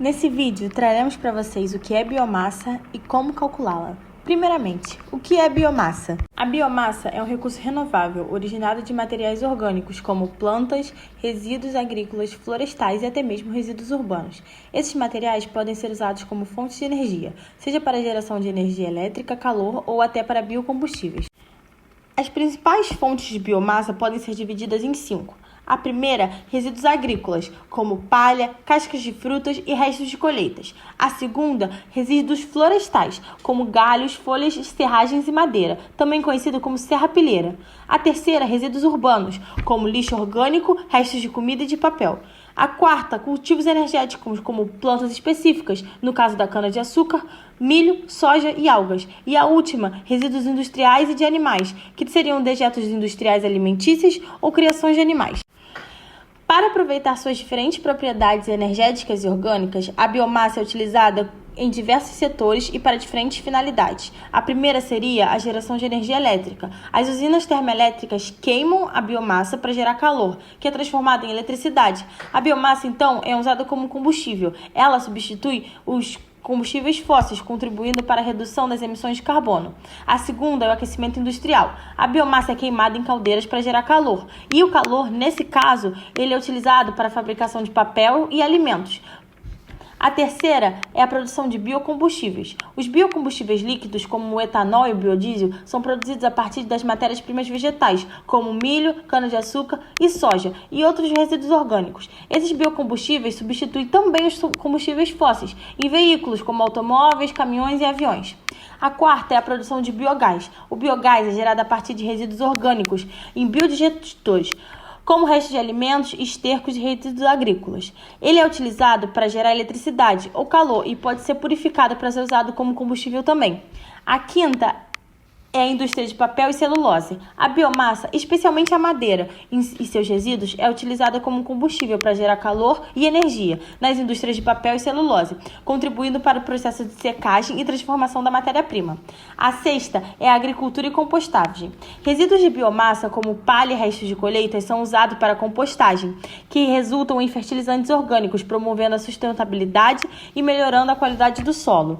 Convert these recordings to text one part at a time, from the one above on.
Nesse vídeo, traremos para vocês o que é biomassa e como calculá-la. Primeiramente, o que é biomassa? A biomassa é um recurso renovável originado de materiais orgânicos como plantas, resíduos agrícolas, florestais e até mesmo resíduos urbanos. Esses materiais podem ser usados como fontes de energia, seja para a geração de energia elétrica, calor ou até para biocombustíveis. As principais fontes de biomassa podem ser divididas em 5. A primeira, resíduos agrícolas, como palha, cascas de frutas e restos de colheitas. A segunda, resíduos florestais, como galhos, folhas, serragens e madeira, também conhecido como serrapilheira. A terceira, resíduos urbanos, como lixo orgânico, restos de comida e de papel. A quarta, cultivos energéticos, como plantas específicas, no caso da cana-de-açúcar, milho, soja e algas. E a última, resíduos industriais e de animais, que seriam dejetos industriais alimentícios ou criações de animais. Para aproveitar suas diferentes propriedades energéticas e orgânicas, a biomassa é utilizada em diversos setores e para diferentes finalidades. A primeira seria a geração de energia elétrica. As usinas termoelétricas queimam a biomassa para gerar calor, que é transformado em eletricidade. A biomassa, então, é usada como combustível. Ela substitui os combustíveis fósseis, contribuindo para a redução das emissões de carbono. A segunda é o aquecimento industrial. A biomassa é queimada em caldeiras para gerar calor. E o calor, nesse caso, ele é utilizado para a fabricação de papel e alimentos. A terceira é a produção de biocombustíveis. Os biocombustíveis líquidos, como o etanol e o biodiesel, são produzidos a partir das matérias-primas vegetais, como milho, cana-de-açúcar e soja, e outros resíduos orgânicos. Esses biocombustíveis substituem também os combustíveis fósseis em veículos, como automóveis, caminhões e aviões. A quarta é a produção de biogás. O biogás é gerado a partir de resíduos orgânicos em biodigestores, como restos de alimentos, estercos e resíduos agrícolas. Ele é utilizado para gerar eletricidade ou calor e pode ser purificado para ser usado como combustível também. A quinta é a indústria de papel e celulose. A biomassa, especialmente a madeira e seus resíduos, é utilizada como combustível para gerar calor e energia nas indústrias de papel e celulose, contribuindo para o processo de secagem e transformação da matéria-prima. A sexta é a agricultura e compostagem. Resíduos de biomassa, como palha e restos de colheitas, são usados para compostagem, que resultam em fertilizantes orgânicos, promovendo a sustentabilidade e melhorando a qualidade do solo.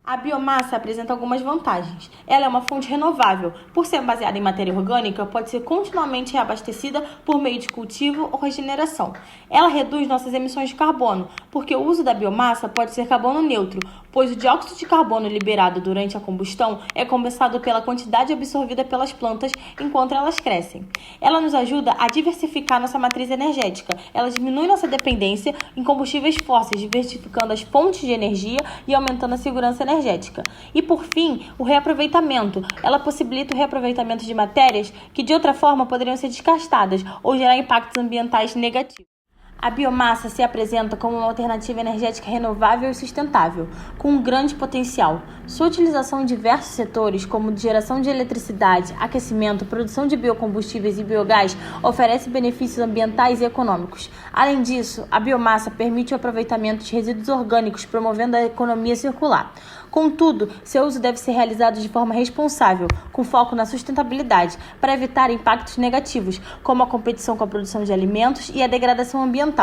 A biomassa apresenta algumas vantagens. Ela é uma fonte renovável. Por ser baseada em matéria orgânica, pode ser continuamente reabastecida por meio de cultivo ou regeneração. Ela reduz nossas emissões de carbono, porque o uso da biomassa pode ser carbono neutro, pois o dióxido de carbono liberado durante a combustão é compensado pela quantidade absorvida pelas plantas enquanto elas crescem. Ela nos ajuda a diversificar nossa matriz energética. Ela diminui nossa dependência em combustíveis fósseis, diversificando as fontes de energia e aumentando a segurança energética. E por fim, o reaproveitamento. Ela possibilita o reaproveitamento de matérias que de outra forma poderiam ser descartadas ou gerar impactos ambientais negativos. A biomassa se apresenta como uma alternativa energética renovável e sustentável, com um grande potencial. Sua utilização em diversos setores, como geração de eletricidade, aquecimento, produção de biocombustíveis e biogás, oferece benefícios ambientais e econômicos. Além disso, a biomassa permite o aproveitamento de resíduos orgânicos, promovendo a economia circular. Contudo, seu uso deve ser realizado de forma responsável, com foco na sustentabilidade, para evitar impactos negativos, como a competição com a produção de alimentos e a degradação ambiental.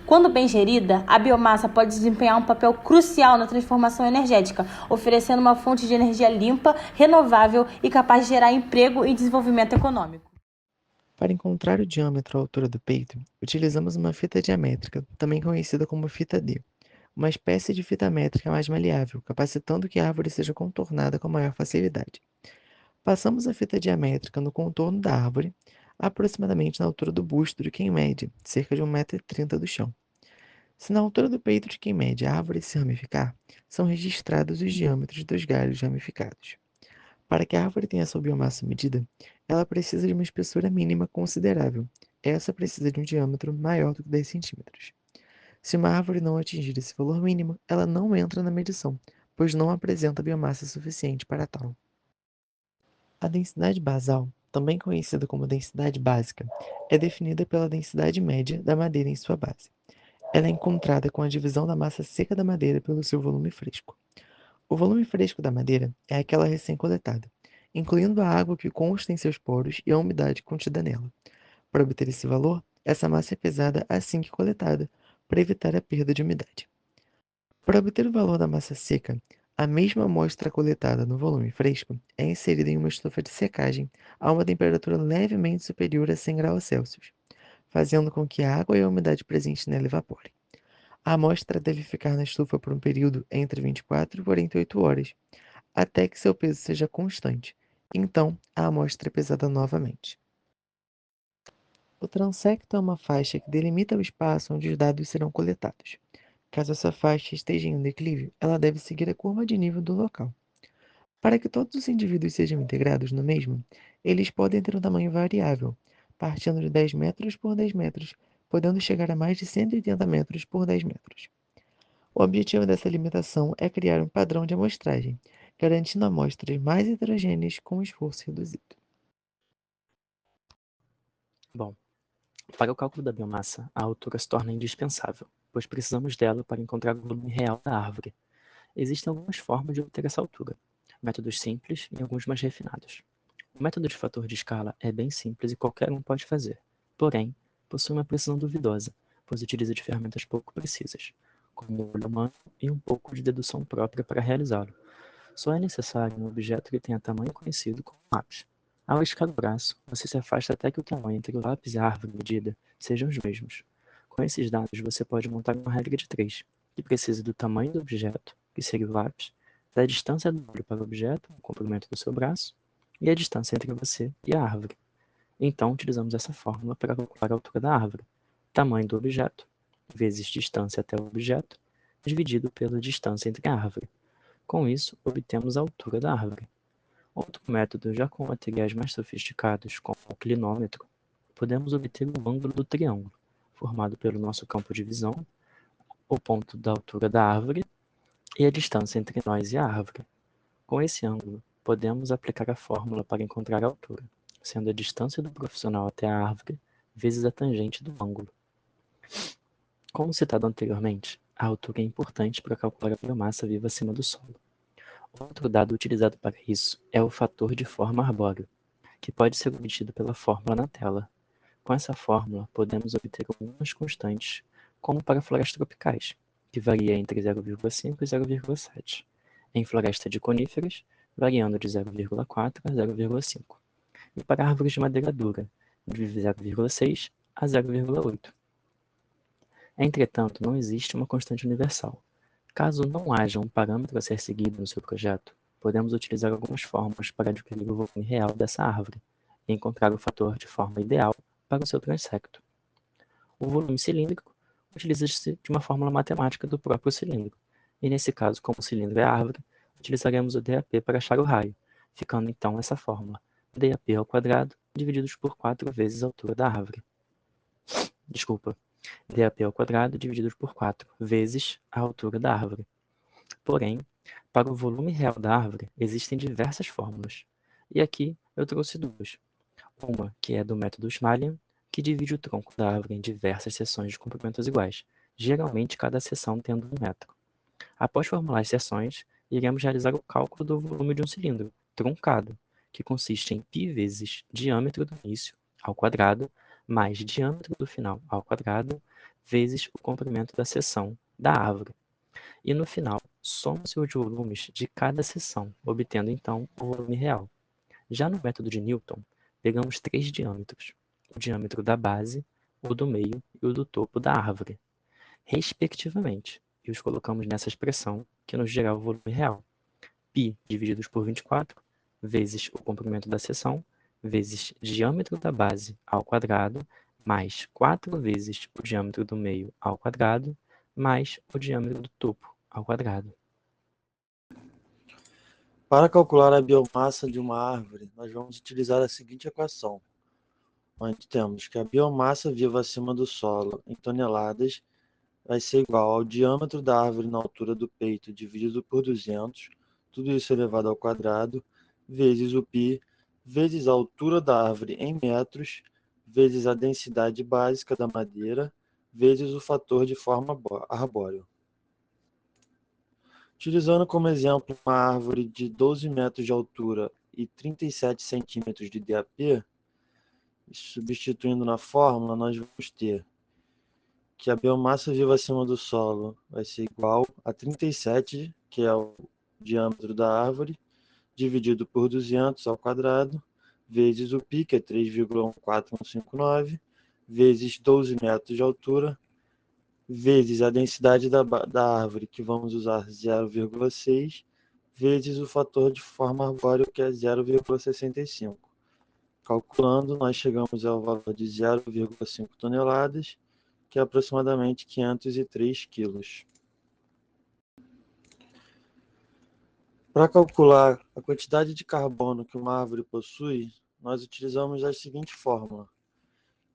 Quando bem gerida, a biomassa pode desempenhar um papel crucial na transformação energética, oferecendo uma fonte de energia limpa, renovável e capaz de gerar emprego e desenvolvimento econômico. Para encontrar o diâmetro ou altura do peito, utilizamos uma fita diamétrica, também conhecida como fita D, uma espécie de fita métrica mais maleável, capacitando que a árvore seja contornada com maior facilidade. Passamos a fita diamétrica no contorno da árvore, aproximadamente na altura do busto de quem mede, cerca de 1,30 m do chão. Se na altura do peito de quem mede a árvore se ramificar, são registrados os diâmetros dos galhos ramificados. Para que a árvore tenha sua biomassa medida, ela precisa de uma espessura mínima considerável. Essa precisa de um diâmetro maior do que 10 centímetros. Se uma árvore não atingir esse valor mínimo, ela não entra na medição, pois não apresenta biomassa suficiente para tal. A densidade basal, também conhecida como densidade básica, é definida pela densidade média da madeira em sua base. Ela é encontrada com a divisão da massa seca da madeira pelo seu volume fresco. O volume fresco da madeira é aquela recém-coletada, incluindo a água que consta em seus poros e a umidade contida nela. Para obter esse valor, essa massa é pesada assim que coletada, para evitar a perda de umidade. Para obter o valor da massa seca, a mesma amostra coletada no volume fresco é inserida em uma estufa de secagem a uma temperatura levemente superior a 100 graus Celsius, fazendo com que a água e a umidade presente nela evaporem. A amostra deve ficar na estufa por um período entre 24 e 48 horas, até que seu peso seja constante. Então, a amostra é pesada novamente. O transecto é uma faixa que delimita o espaço onde os dados serão coletados. Caso essa faixa esteja em um declive, ela deve seguir a curva de nível do local. Para que todos os indivíduos sejam integrados no mesmo, eles podem ter um tamanho variável, partindo de 10 metros por 10 metros, podendo chegar a mais de 180 metros por 10 metros. O objetivo dessa limitação é criar um padrão de amostragem, garantindo amostras mais heterogêneas com esforço reduzido. Bom, para o cálculo da biomassa, a altura se torna indispensável, pois precisamos dela para encontrar o volume real da árvore. Existem algumas formas de obter essa altura, métodos simples e alguns mais refinados. O método de fator de escala é bem simples e qualquer um pode fazer, porém, possui uma precisão duvidosa, pois utiliza de ferramentas pouco precisas, como o olho humano e um pouco de dedução própria para realizá-lo. Só é necessário um objeto que tenha tamanho conhecido como lápis. Ao esticar o braço, você se afasta até que o tamanho entre o lápis e a árvore medida sejam os mesmos. Com esses dados, você pode montar uma regra de 3, que precisa do tamanho do objeto, que seria o lápis, da distância do olho para o objeto, o comprimento do seu braço, e a distância entre você e a árvore. Então, utilizamos essa fórmula para calcular a altura da árvore. Tamanho do objeto, vezes distância até o objeto, dividido pela distância entre a árvore. Com isso, obtemos a altura da árvore. Outro método, já com materiais mais sofisticados, como o clinômetro, podemos obter o ângulo do triângulo, formado pelo nosso campo de visão, o ponto da altura da árvore e a distância entre nós e a árvore. Com esse ângulo, podemos aplicar a fórmula para encontrar a altura, sendo a distância do profissional até a árvore vezes a tangente do ângulo. Como citado anteriormente, a altura é importante para calcular a biomassa viva acima do solo. Outro dado utilizado para isso é o fator de forma arbóreo, que pode ser obtido pela fórmula na tela. Com essa fórmula, podemos obter algumas constantes, como para florestas tropicais, que varia entre 0,5 e 0,7. Em floresta de coníferas, variando de 0,4 a 0,5. E para árvores de madeira dura, de 0,6 a 0,8. Entretanto, não existe uma constante universal. Caso não haja um parâmetro a ser seguido no seu projeto, podemos utilizar algumas fórmulas para adquirir o volume real dessa árvore e encontrar o fator de forma ideal para o seu transecto. O volume cilíndrico utiliza-se de uma fórmula matemática do próprio cilindro, e nesse caso, como o cilindro é a árvore, utilizaremos o DAP para achar o raio, ficando então essa fórmula, DAP ao quadrado divididos por 4 vezes a altura da árvore. Desculpa, DAP ao quadrado dividido por 4 vezes a altura da árvore. Porém, para o volume real da árvore, existem diversas fórmulas. E aqui eu trouxe duas. Uma, que é do método Schmalien, que divide o tronco da árvore em diversas seções de comprimentos iguais, geralmente cada seção tendo 1 metro. Após formular as seções, iremos realizar o cálculo do volume de um cilindro truncado, que consiste em π vezes diâmetro do início ao quadrado, mais diâmetro do final ao quadrado, vezes o comprimento da seção da árvore. E no final, soma-se os volumes de cada seção, obtendo então o volume real. Já no método de Newton, pegamos 3 diâmetros: o diâmetro da base, o do meio e o do topo da árvore, respectivamente, e os colocamos nessa expressão que nos gerará o volume real. π divididos por 24, vezes o comprimento da seção, vezes diâmetro da base ao quadrado, mais 4 vezes o diâmetro do meio ao quadrado, mais o diâmetro do topo ao quadrado. Para calcular a biomassa de uma árvore, nós vamos utilizar a seguinte equação, onde temos que a biomassa viva acima do solo em toneladas vai ser igual ao diâmetro da árvore na altura do peito dividido por 200, tudo isso elevado ao quadrado, vezes o π, vezes a altura da árvore em metros, vezes a densidade básica da madeira, vezes o fator de forma arbóreo. Utilizando como exemplo uma árvore de 12 metros de altura e 37 centímetros de DAP, substituindo na fórmula, nós vamos ter que a biomassa viva acima do solo vai ser igual a 37, que é o diâmetro da árvore, dividido por 200 ao quadrado, vezes o π, que é 3,14159, vezes 12 metros de altura, vezes a densidade da árvore, que vamos usar 0,6, vezes o fator de forma arbóreo, que é 0,65. Calculando, nós chegamos ao valor de 0,5 toneladas, que é aproximadamente 503 quilos. Para calcular a quantidade de carbono que uma árvore possui, nós utilizamos a seguinte fórmula,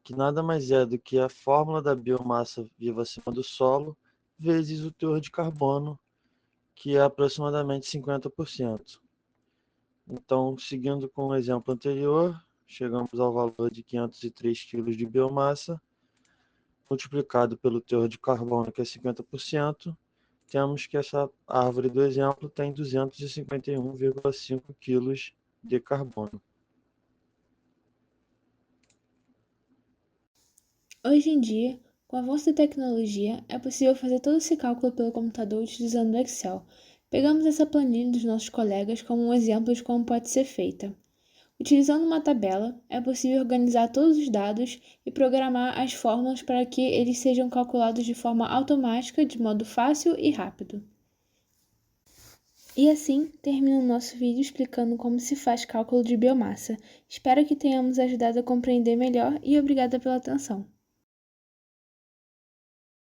que nada mais é do que a fórmula da biomassa viva acima do solo, vezes o teor de carbono, que é aproximadamente 50%. Então, seguindo com o exemplo anterior, chegamos ao valor de 503 kg de biomassa, multiplicado pelo teor de carbono, que é 50%, temos que essa árvore do exemplo tem 251,5 kg de carbono. Hoje em dia, com o avanço da tecnologia, é possível fazer todo esse cálculo pelo computador utilizando o Excel. Pegamos essa planilha dos nossos colegas como um exemplo de como pode ser feita. Utilizando uma tabela, é possível organizar todos os dados e programar as fórmulas para que eles sejam calculados de forma automática, de modo fácil e rápido. E assim, termina o nosso vídeo explicando como se faz cálculo de biomassa. Espero que tenhamos ajudado a compreender melhor e obrigada pela atenção.